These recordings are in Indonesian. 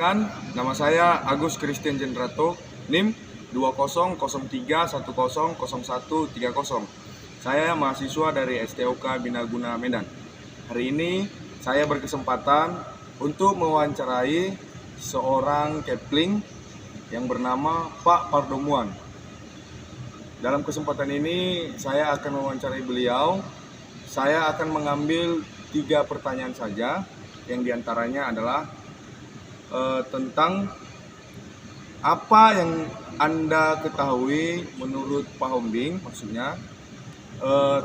Perkenalkan, nama saya Agus Christian Jendrato, NIM 2003100130. Saya mahasiswa dari STOK Binaguna Medan. Hari ini saya berkesempatan untuk mewawancarai seorang kepling yang bernama Pak Pardomuan. Dalam kesempatan ini saya akan mewawancarai beliau. Saya akan mengambil 3 pertanyaan saja, yang diantaranya adalah tentang apa yang Anda ketahui menurut Pak Hombing, maksudnya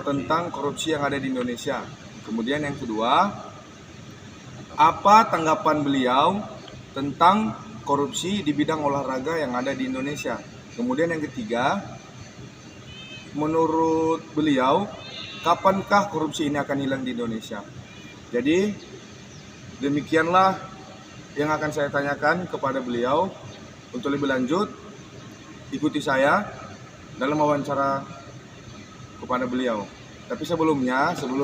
tentang korupsi yang ada di Indonesia. Kemudian yang kedua, apa tanggapan beliau tentang korupsi di bidang olahraga yang ada di Indonesia. Kemudian yang ketiga, menurut beliau, kapankah korupsi ini akan hilang di Indonesia? Jadi, demikianlah yang akan saya tanyakan kepada beliau. Untuk lebih lanjut, ikuti saya dalam wawancara kepada beliau. Tapi sebelum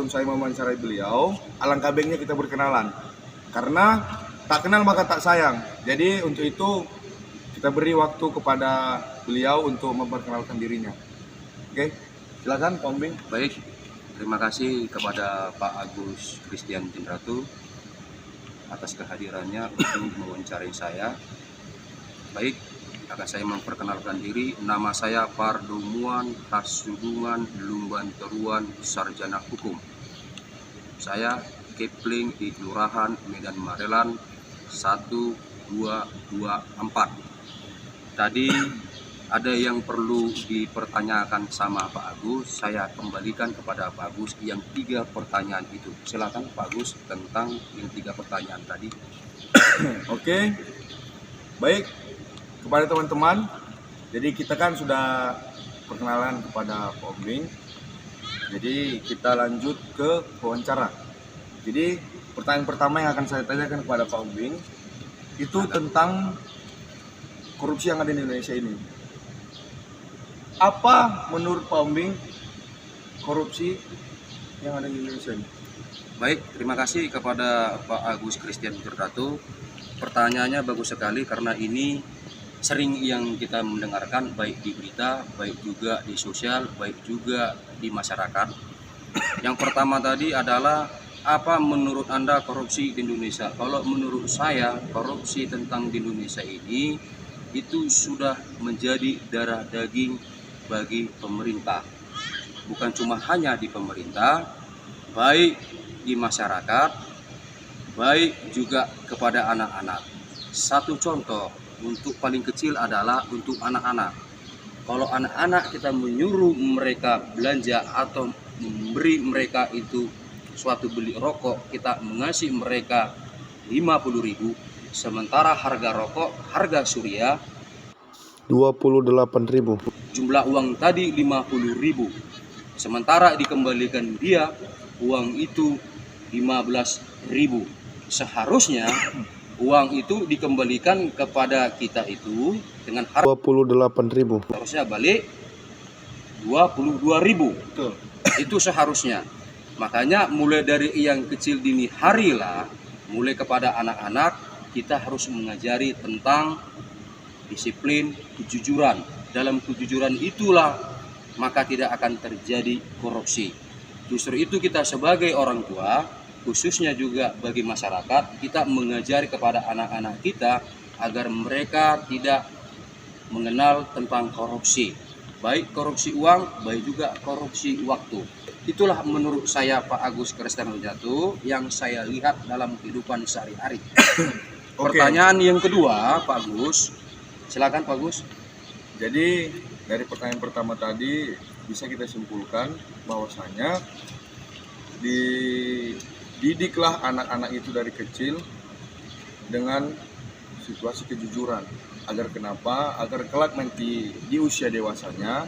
saya mewawancarai beliau, alangkah baiknya kita berkenalan. Karena tak kenal maka tak sayang. Jadi untuk itu kita beri waktu kepada beliau untuk memperkenalkan dirinya. Oke, silakan Pak Hombing. Baik, terima kasih kepada Pak Agus Christian Jendrato atas kehadirannya untuk mewawancarai saya. Baik, akan saya memperkenalkan diri. Nama saya Pardomuan Hasudungan Lumban Teruan, Sarjana Hukum. Saya kepling di Kelurahan Medan Marelan 1224. Tadi ada yang perlu dipertanyakan sama Pak Agus, saya kembalikan kepada Pak Agus yang 3 pertanyaan itu. Silakan Pak Agus tentang yang 3 pertanyaan tadi. Oke, baik kepada teman-teman. Jadi kita kan sudah perkenalan kepada Pak Hombing. Jadi kita lanjut ke wawancara. Jadi pertanyaan pertama yang akan saya tanyakan kepada Pak Hombing itu tentang korupsi yang ada di Indonesia ini. Apa menurut Pak Hombing korupsi yang ada di Indonesia ini? Baik, terima kasih kepada Pak Agus Christian Jendrato. Pertanyaannya bagus sekali karena ini sering yang kita mendengarkan baik di berita, baik juga di sosial, baik juga di masyarakat. Yang pertama tadi adalah apa menurut Anda korupsi di Indonesia? Kalau menurut saya korupsi tentang di Indonesia ini itu sudah menjadi darah daging bagi pemerintah. Bukan cuma hanya di pemerintah, baik di masyarakat, baik juga kepada anak-anak. Satu contoh untuk paling kecil adalah untuk anak-anak. Kalau anak-anak kita menyuruh mereka belanja atau memberi mereka itu suatu beli rokok, kita mengasih mereka 50.000, sementara harga rokok, harga surya 28.000. jumlah uang tadi 50.000, sementara dikembalikan dia uang itu 15.000. Seharusnya uang itu dikembalikan kepada kita itu dengan harga 28.000. harusnya balik 22.000. Betul. Itu seharusnya. Makanya mulai dari yang kecil dini hari lah, mulai kepada anak-anak kita harus mengajari tentang disiplin, kejujuran. Dalam kejujuran itulah maka tidak akan terjadi korupsi. Justru itu kita sebagai orang tua, khususnya juga bagi masyarakat, kita mengajari kepada anak-anak kita agar mereka tidak mengenal tentang korupsi. Baik korupsi uang, baik juga korupsi waktu. Itulah menurut saya Pak Agus Christian Jendrato yang saya lihat dalam kehidupan sehari-hari. Pertanyaan yang kedua, Pak Agus. Silakan Pak Gus. Jadi dari pertanyaan pertama tadi bisa kita simpulkan bahwasanya dididiklah anak-anak itu dari kecil dengan situasi kejujuran. Agar kenapa? Agar kelak nanti di usia dewasanya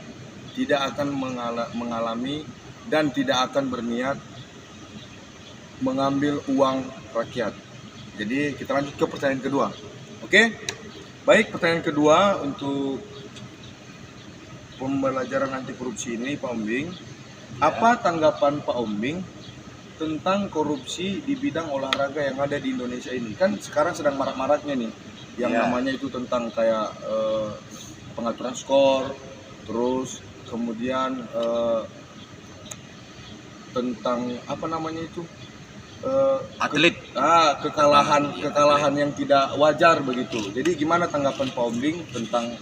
tidak akan mengalami dan tidak akan berniat mengambil uang rakyat. Jadi kita lanjut ke pertanyaan kedua. Oke? Baik, pertanyaan kedua untuk pembelajaran anti korupsi ini Pak Hombing. Apa tanggapan Pak Hombing tentang korupsi di bidang olahraga yang ada di Indonesia ini? Kan sekarang sedang marak-maraknya nih yang Ya. namanya itu tentang kayak pengaturan skor, terus kemudian tentang apa namanya itu Atlet. kekalahan yang tidak wajar begitu. Jadi gimana tanggapan Pak Ombing tentang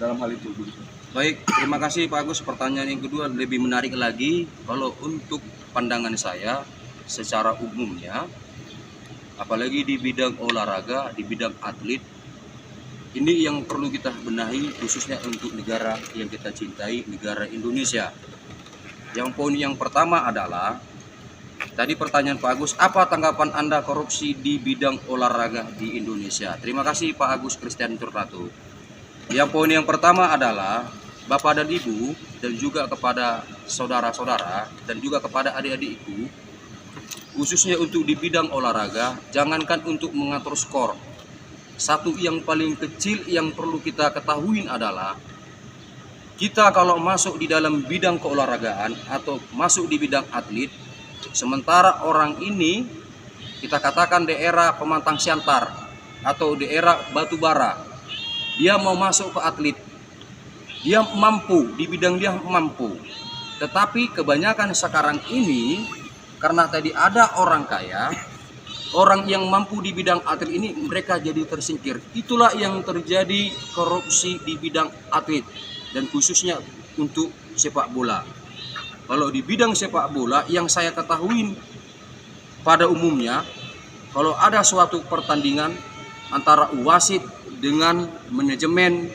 dalam hal itu begitu? Baik, terima kasih Pak Agus. Pertanyaan yang kedua lebih menarik lagi. Kalau untuk pandangan saya secara umumnya, apalagi di bidang olahraga, di bidang atlet, ini yang perlu kita benahi khususnya untuk negara yang kita cintai, negara Indonesia. Yang poin yang pertama adalah, tadi pertanyaan Pak Agus, apa tanggapan Anda korupsi di bidang olahraga di Indonesia? Terima kasih Pak Agus Christian Turratu. Yang poin yang pertama adalah, Bapak dan Ibu, dan juga kepada saudara-saudara, dan juga kepada adik-adikku, khususnya untuk di bidang olahraga, jangankan untuk mengatur skor. Satu yang paling kecil yang perlu kita ketahui adalah, kita kalau masuk di dalam bidang keolahragaan atau masuk di bidang atlet, sementara orang ini kita katakan daerah Pemantang Siantar atau daerah Batubara, dia mau masuk ke atlet, dia mampu, di bidang dia mampu. Tetapi kebanyakan sekarang ini, karena tadi ada orang kaya, orang yang mampu di bidang atlet ini mereka jadi tersingkir. Itulah yang terjadi korupsi di bidang atlet dan khususnya untuk sepak bola. Kalau di bidang sepak bola yang saya ketahui pada umumnya, kalau ada suatu pertandingan antara wasit dengan manajemen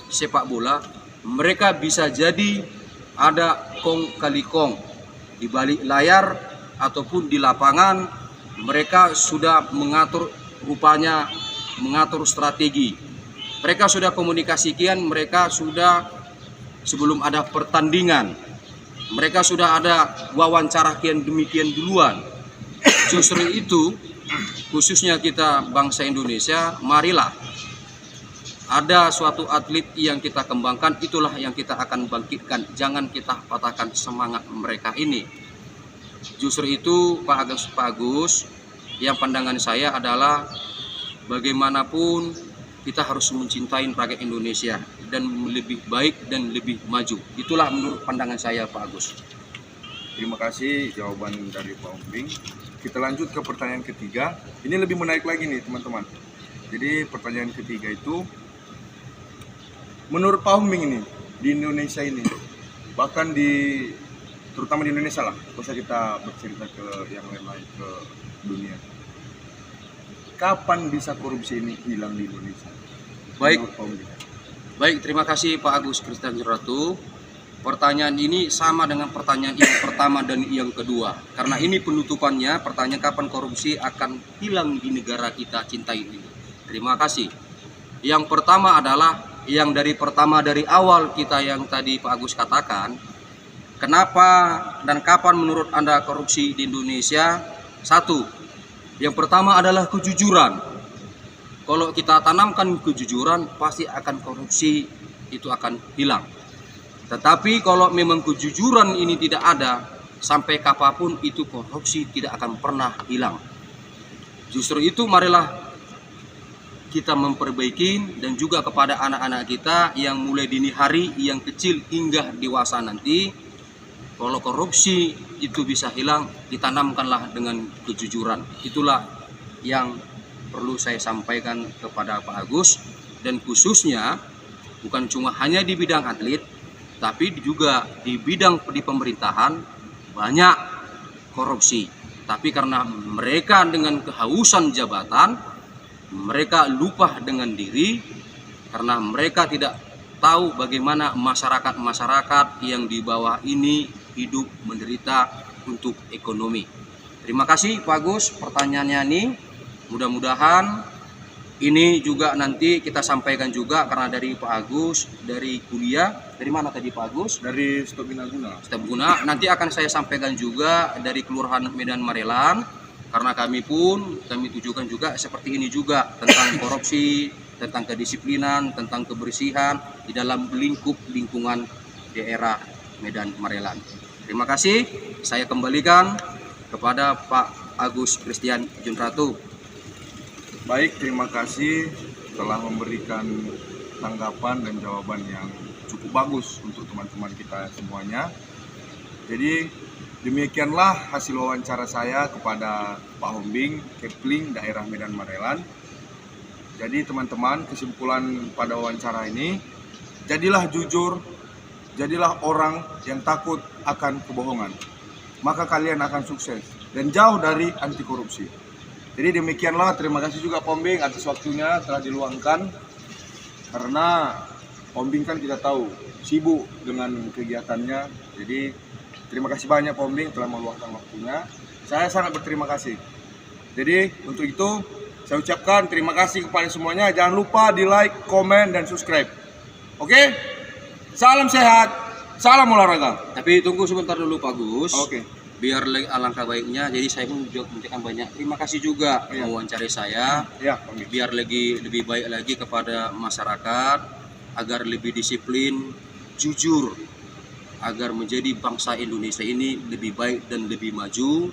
sepak bola, mereka bisa jadi ada kong kali kong di balik layar ataupun di lapangan. Mereka sudah mengatur, rupanya mengatur strategi. Mereka sudah komunikasikan, mereka sudah sebelum ada pertandingan, mereka sudah ada wawancara kian demikian duluan. Justru itu, khususnya kita bangsa Indonesia, marilah ada suatu atlet yang kita kembangkan, itulah yang kita akan bangkitkan. Jangan kita patahkan semangat mereka ini. Justru itu Pak Agus, yang pandangan saya adalah bagaimanapun kita harus mencintai rakyat Indonesia dan lebih baik dan lebih maju. Itulah menurut pandangan saya Pak Agus. Terima kasih jawaban dari Pak Ombing. Kita lanjut ke pertanyaan ketiga. Ini lebih menarik lagi nih teman-teman. Jadi pertanyaan ketiga itu, menurut Pak Ombing ini di Indonesia ini, bahkan terutama di Indonesia lah, tidak usah kita bercerita ke yang lain-lain, ke dunia. Kapan bisa korupsi ini hilang di Indonesia? Baik. Menurut Pak Ombing. Baik, terima kasih Pak Agus Christian Ratu. Pertanyaan ini sama dengan pertanyaan yang pertama dan yang kedua. Karena ini penutupannya, pertanyaan kapan korupsi akan hilang di negara kita cintai ini. Terima kasih. Yang pertama adalah yang dari awal kita yang tadi Pak Agus katakan, kenapa dan kapan menurut Anda korupsi di Indonesia? Satu, yang pertama adalah kejujuran. Kalau kita tanamkan kejujuran, pasti akan korupsi itu akan hilang. Tetapi kalau memang kejujuran ini tidak ada, sampai kapanpun itu korupsi tidak akan pernah hilang. Justru itu marilah kita memperbaiki, dan juga kepada anak-anak kita yang mulai dini hari, yang kecil hingga dewasa nanti, kalau korupsi itu bisa hilang, ditanamkanlah dengan kejujuran. Itulah yang perlu saya sampaikan kepada Pak Agus, dan khususnya bukan cuma hanya di bidang atlet, tapi juga di bidang di pemerintahan banyak korupsi. Tapi karena mereka dengan kehausan jabatan, mereka lupa dengan diri, karena mereka tidak tahu bagaimana masyarakat yang di bawah ini hidup menderita untuk ekonomi. Terima kasih Pak Agus pertanyaannya ini. Mudah-mudahan ini juga nanti kita sampaikan juga, karena dari Pak Agus dari kuliah, dari mana tadi Pak Agus? Dari Stop Binaguna. Nanti akan saya sampaikan juga dari Kelurahan Medan Marelan, karena kami tujukan juga seperti ini juga, tentang korupsi, tentang kedisiplinan, tentang kebersihan di dalam lingkungan daerah Medan Marelan. Terima kasih, saya kembalikan kepada Pak Agus Christian Junratu. Baik, terima kasih telah memberikan tanggapan dan jawaban yang cukup bagus untuk teman-teman kita semuanya. Jadi demikianlah hasil wawancara saya kepada Pak Hombing, Kepling daerah Medan Marelan. Jadi teman-teman, kesimpulan pada wawancara ini, jadilah jujur, jadilah orang yang takut akan kebohongan. Maka kalian akan sukses dan jauh dari anti korupsi. Jadi demikianlah, terima kasih juga Pak Hombing atas waktunya telah diluangkan. Karena Pak Hombing kan kita tahu sibuk dengan kegiatannya. Jadi terima kasih banyak Pak Hombing telah meluangkan waktunya. Saya sangat berterima kasih. Jadi untuk itu saya ucapkan terima kasih kepada semuanya. Jangan lupa di like, komen, dan subscribe. Oke? Salam sehat, salam olahraga. Tapi tunggu sebentar dulu Pak Gus. Oke. Biar alangkah baiknya, jadi saya pun juga mengucapkan banyak terima kasih juga mewawancari saya. Ya, Hombing. Biar lebih baik lagi kepada masyarakat, agar lebih disiplin, jujur, agar menjadi bangsa Indonesia ini lebih baik dan lebih maju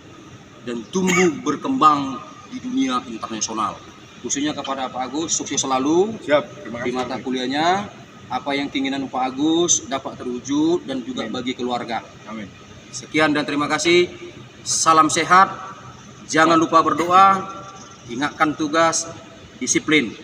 dan tumbuh berkembang di dunia internasional. Khususnya kepada Pak Agus, sukses selalu. Siap, terima di kasih. mata Hombing. kuliahnya. Apa yang keinginan Pak Agus dapat terwujud dan juga bagi keluarga. Amin. Sekian dan terima kasih. Salam sehat. Jangan lupa berdoa. Ingatkan tugas. Disiplin.